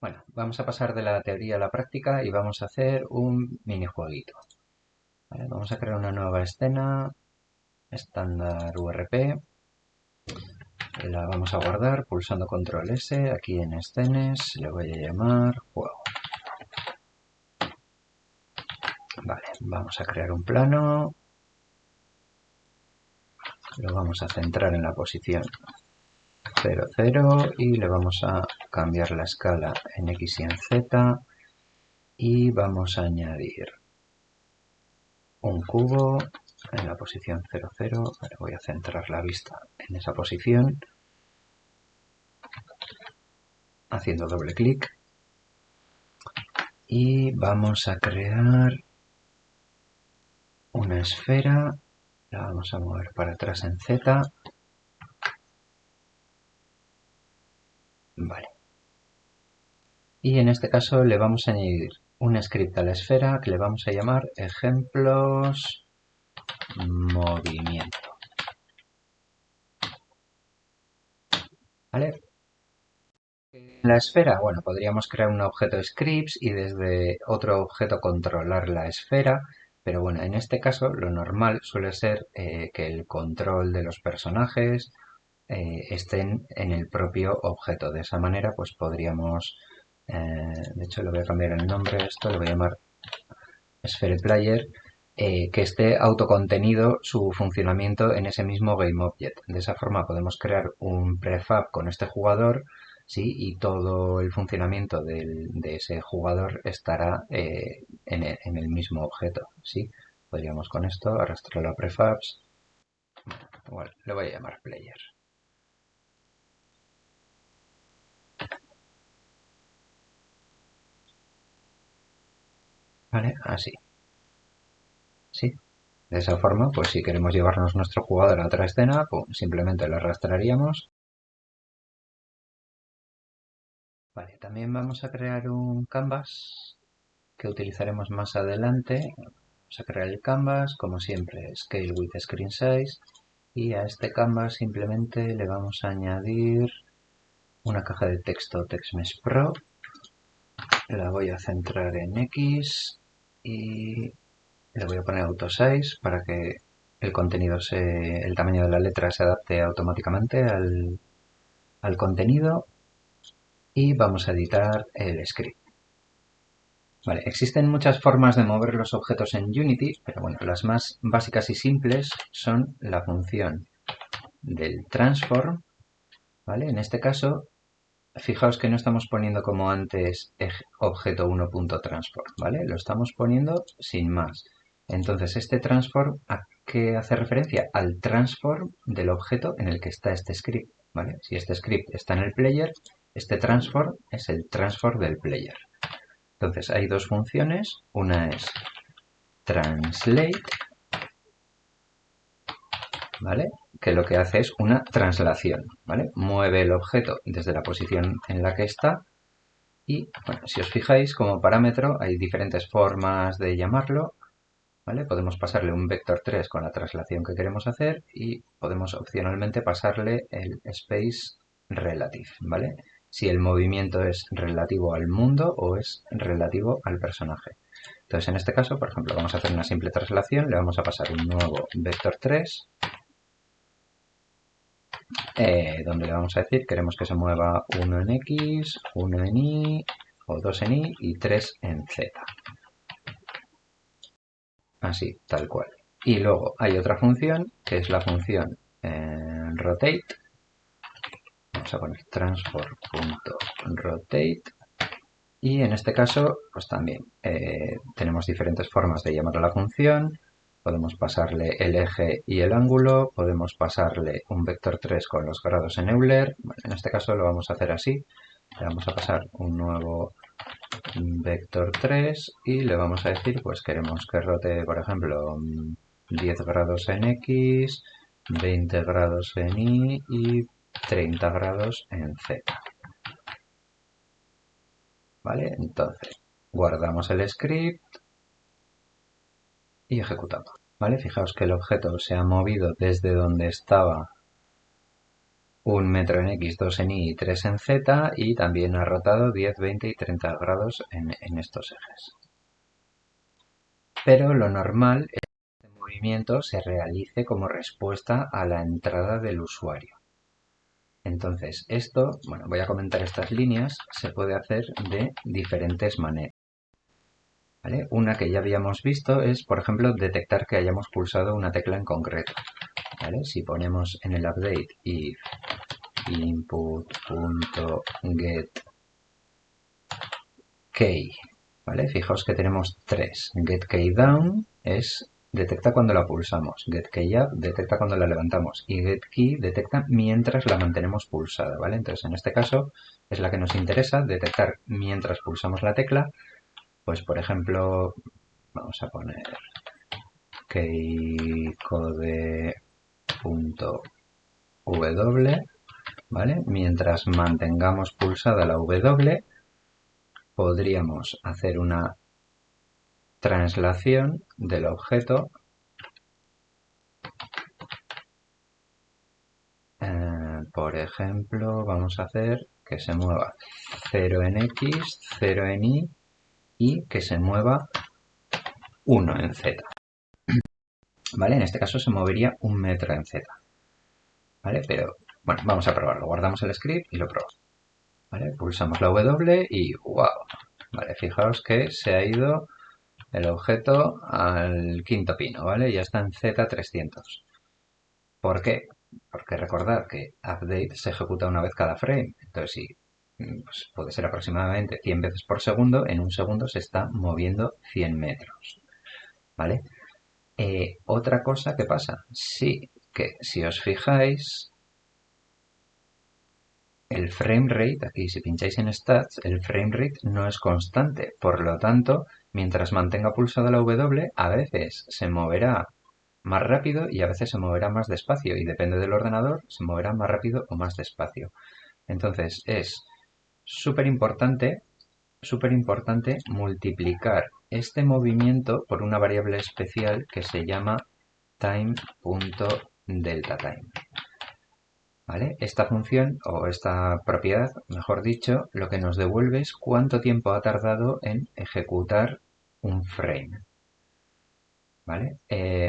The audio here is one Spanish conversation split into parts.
Bueno, vamos a pasar de la teoría a la práctica y vamos a hacer un minijueguito. ¿Vale? Vamos a crear una nueva escena, estándar URP. La vamos a guardar pulsando control S aquí en escenas. Le voy a llamar juego. Vale, vamos a crear un plano. Lo vamos a centrar en la posición 0, 0 y le vamos a cambiar la escala en X y en Z. Y vamos a añadir un cubo en la posición 0, 0. Ahora voy a centrar la vista en esa posición haciendo doble clic y vamos a crear una esfera, la vamos a mover para atrás en Z. Vale. Y en este caso le vamos a añadir un script a la esfera que le vamos a llamar ejemplos movimiento. ¿Vale? En la esfera, bueno, podríamos crear un objeto scripts y desde otro objeto controlar la esfera, pero bueno, en este caso lo normal suele ser que el control de los personajes estén en el propio objeto. De esa manera, pues podríamos, de hecho le voy a cambiar el nombre a esto, le voy a llamar Sphere Player, que esté autocontenido su funcionamiento en ese mismo GameObject. De esa forma podemos crear un prefab con este jugador, ¿sí? Y todo el funcionamiento de ese jugador estará en el mismo objeto, ¿sí? Podríamos con esto arrastrar a prefabs. Igual, le voy a llamar Player. ¿Vale? Así. ¿Sí? De esa forma, pues si queremos llevarnos nuestro jugador a otra escena, pues simplemente lo arrastraríamos. Vale, también vamos a crear un canvas que utilizaremos más adelante. Vamos a crear el canvas, como siempre, Scale with Screen Size. Y a este canvas simplemente le vamos a añadir una caja de texto TextMesh Pro. La voy a centrar en X y le voy a poner auto size para que el contenido el tamaño de la letra se adapte automáticamente al contenido y vamos a editar el script. Vale, existen muchas formas de mover los objetos en Unity, pero bueno, las más básicas y simples son la función del transform, ¿vale? En este caso, fijaos que no estamos poniendo como antes objeto 1.transform, ¿vale? Lo estamos poniendo sin más. Entonces, este transform, ¿a qué hace referencia? Al transform del objeto en el que está este script, ¿vale? Si este script está en el player, este transform es el transform del player. Entonces, hay dos funciones. Una es translate, ¿vale? Que lo que hace es una translación, ¿vale? Mueve el objeto desde la posición en la que está. Y, bueno, si os fijáis, como parámetro hay diferentes formas de llamarlo, ¿vale? Podemos pasarle un vector 3 con la traslación que queremos hacer y podemos opcionalmente pasarle el space relative, ¿vale? Si el movimiento es relativo al mundo o es relativo al personaje. Entonces, en este caso, por ejemplo, vamos a hacer una simple traslación, le vamos a pasar un nuevo vector 3, donde le vamos a decir, queremos que se mueva 1 en X, 1 en Y, o 2 en Y y 3 en Z. Así, tal cual. Y luego hay otra función, que es la función rotate. Vamos a poner transform.rotate. Y en este caso, pues también tenemos diferentes formas de llamar a la función. Podemos pasarle el eje y el ángulo. Podemos pasarle un vector 3 con los grados en Euler. Bueno, en este caso lo vamos a hacer así. Le vamos a pasar un nuevo vector 3 y le vamos a decir, pues queremos que rote, por ejemplo, 10 grados en X, 20 grados en Y y 30 grados en Z. ¿Vale? Entonces, guardamos el script y ejecutamos. ¿Vale? Fijaos que el objeto se ha movido desde donde estaba 1 metro en X, 2 en Y y 3 en Z, y también ha rotado 10, 20 y 30 grados en estos ejes. Pero lo normal es que este movimiento se realice como respuesta a la entrada del usuario. Entonces, esto, bueno, voy a comentar estas líneas, se puede hacer de diferentes maneras. ¿Vale? Una que ya habíamos visto es, por ejemplo, detectar que hayamos pulsado una tecla en concreto. ¿Vale? Si ponemos en el update if input.getKey, ¿vale? Fijaos que tenemos tres. GetKeyDown es detecta cuando la pulsamos, GetKeyUp detecta cuando la levantamos y GetKey detecta mientras la mantenemos pulsada, ¿vale? Entonces, en este caso es la que nos interesa, detectar mientras pulsamos la tecla. Pues, por ejemplo, vamos a poner keycode.w, ¿vale? Mientras mantengamos pulsada la W, podríamos hacer una translación del objeto, por ejemplo, vamos a hacer que se mueva 0 en X, 0 en Y y que se mueva 1 en Z. ¿Vale? En este caso se movería 1 metro en Z. ¿Vale? Pero, bueno, vamos a probarlo. Guardamos el script y lo probamos. ¿Vale? Pulsamos la W y ¡wow! Vale, fijaos que se ha ido el objeto al quinto pino, ¿vale? Ya está en Z300. ¿Por qué? Porque recordad que update se ejecuta una vez cada frame. Entonces, si pues puede ser aproximadamente 100 veces por segundo, en un segundo se está moviendo 100 metros. ¿Vale? Otra cosa que pasa, sí, que si os fijáis, el frame rate, aquí si pincháis en stats, el frame rate no es constante. Por lo tanto, mientras mantenga pulsada la W, a veces se moverá más rápido y a veces se moverá más despacio. Y depende del ordenador, se moverá más rápido o más despacio. Entonces, es súper importante multiplicar este movimiento por una variable especial que se llama time.deltaTime. ¿Vale? Esta función, o esta propiedad, mejor dicho, lo que nos devuelve es cuánto tiempo ha tardado en ejecutar un frame. ¿Vale?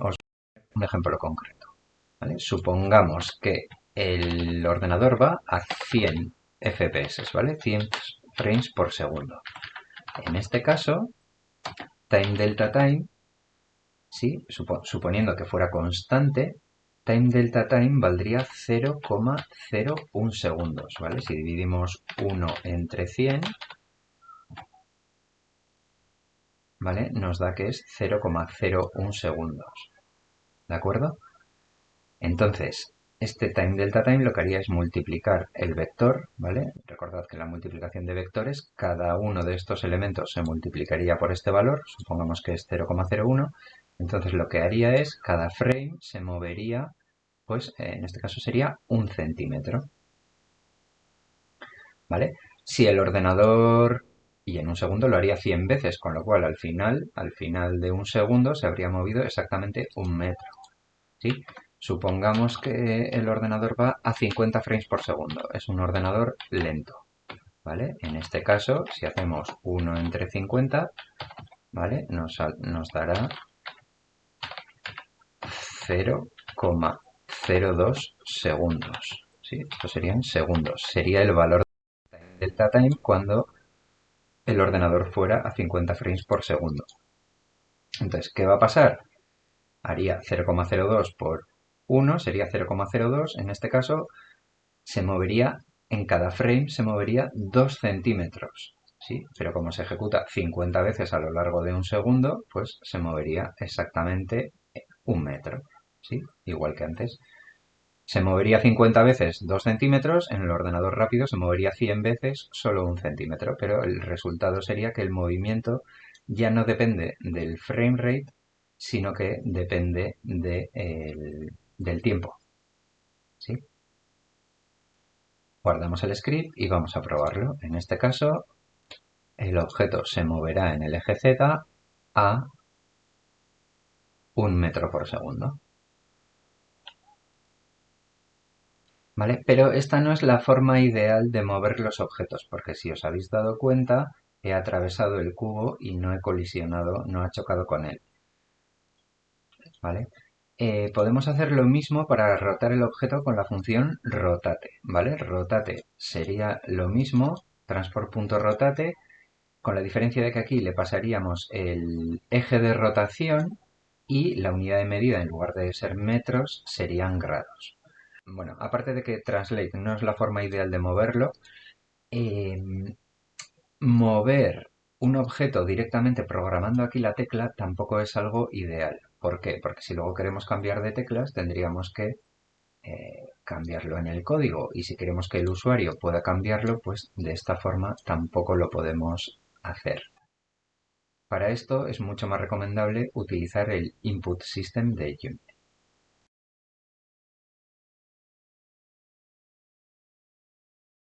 Os doy un ejemplo concreto. ¿Vale? Supongamos que el ordenador va a 100 FPS, ¿vale? 100 frames por segundo. En este caso, time delta time, ¿sí? Suponiendo que fuera constante, time delta time valdría 0,01 segundos, ¿vale? Si dividimos 1 entre 100, ¿vale? Nos da que es 0,01 segundos, ¿de acuerdo? Entonces, este time delta time lo que haría es multiplicar el vector, ¿vale? Recordad que la multiplicación de vectores, cada uno de estos elementos se multiplicaría por este valor, supongamos que es 0,01, entonces lo que haría es, cada frame se movería, pues en este caso sería 1 centímetro, ¿vale? Si el ordenador, y en un segundo lo haría 100 veces, con lo cual al final de un segundo se habría movido exactamente 1 metro, ¿sí? Supongamos que el ordenador va a 50 frames por segundo. Es un ordenador lento, ¿vale? En este caso, si hacemos 1 entre 50, ¿vale? Nos dará 0,02 segundos, ¿sí? Esto serían segundos. Sería el valor del delta time cuando el ordenador fuera a 50 frames por segundo. Entonces, ¿qué va a pasar? Haría 0,02 por 1, sería 0,02. En este caso, se movería, en cada frame se movería 2 centímetros, ¿sí? Pero como se ejecuta 50 veces a lo largo de un segundo, pues se movería exactamente 1 metro, ¿sí? Igual que antes. Se movería 50 veces 2 centímetros, en el ordenador rápido se movería 100 veces solo 1 centímetro, pero el resultado sería que el movimiento ya no depende del frame rate, sino que depende del tiempo, ¿sí? Guardamos el script y vamos a probarlo. En este caso, el objeto se moverá en el eje Z a 1 metro por segundo. ¿vale? Pero esta no es la forma ideal de mover los objetos, porque si os habéis dado cuenta, he atravesado el cubo y no he colisionado, no ha chocado con él, ¿vale? Podemos hacer lo mismo para rotar el objeto con la función rotate, ¿vale? Rotate sería lo mismo, transport.rotate, con la diferencia de que aquí le pasaríamos el eje de rotación y la unidad de medida, en lugar de ser metros, serían grados. Bueno, aparte de que translate no es la forma ideal de moverlo, eh, mover un objeto directamente programando aquí la tecla tampoco es algo ideal. ¿Por qué? Porque si luego queremos cambiar de teclas tendríamos que cambiarlo en el código, y si queremos que el usuario pueda cambiarlo, pues de esta forma tampoco lo podemos hacer. Para esto es mucho más recomendable utilizar el input system de Unity.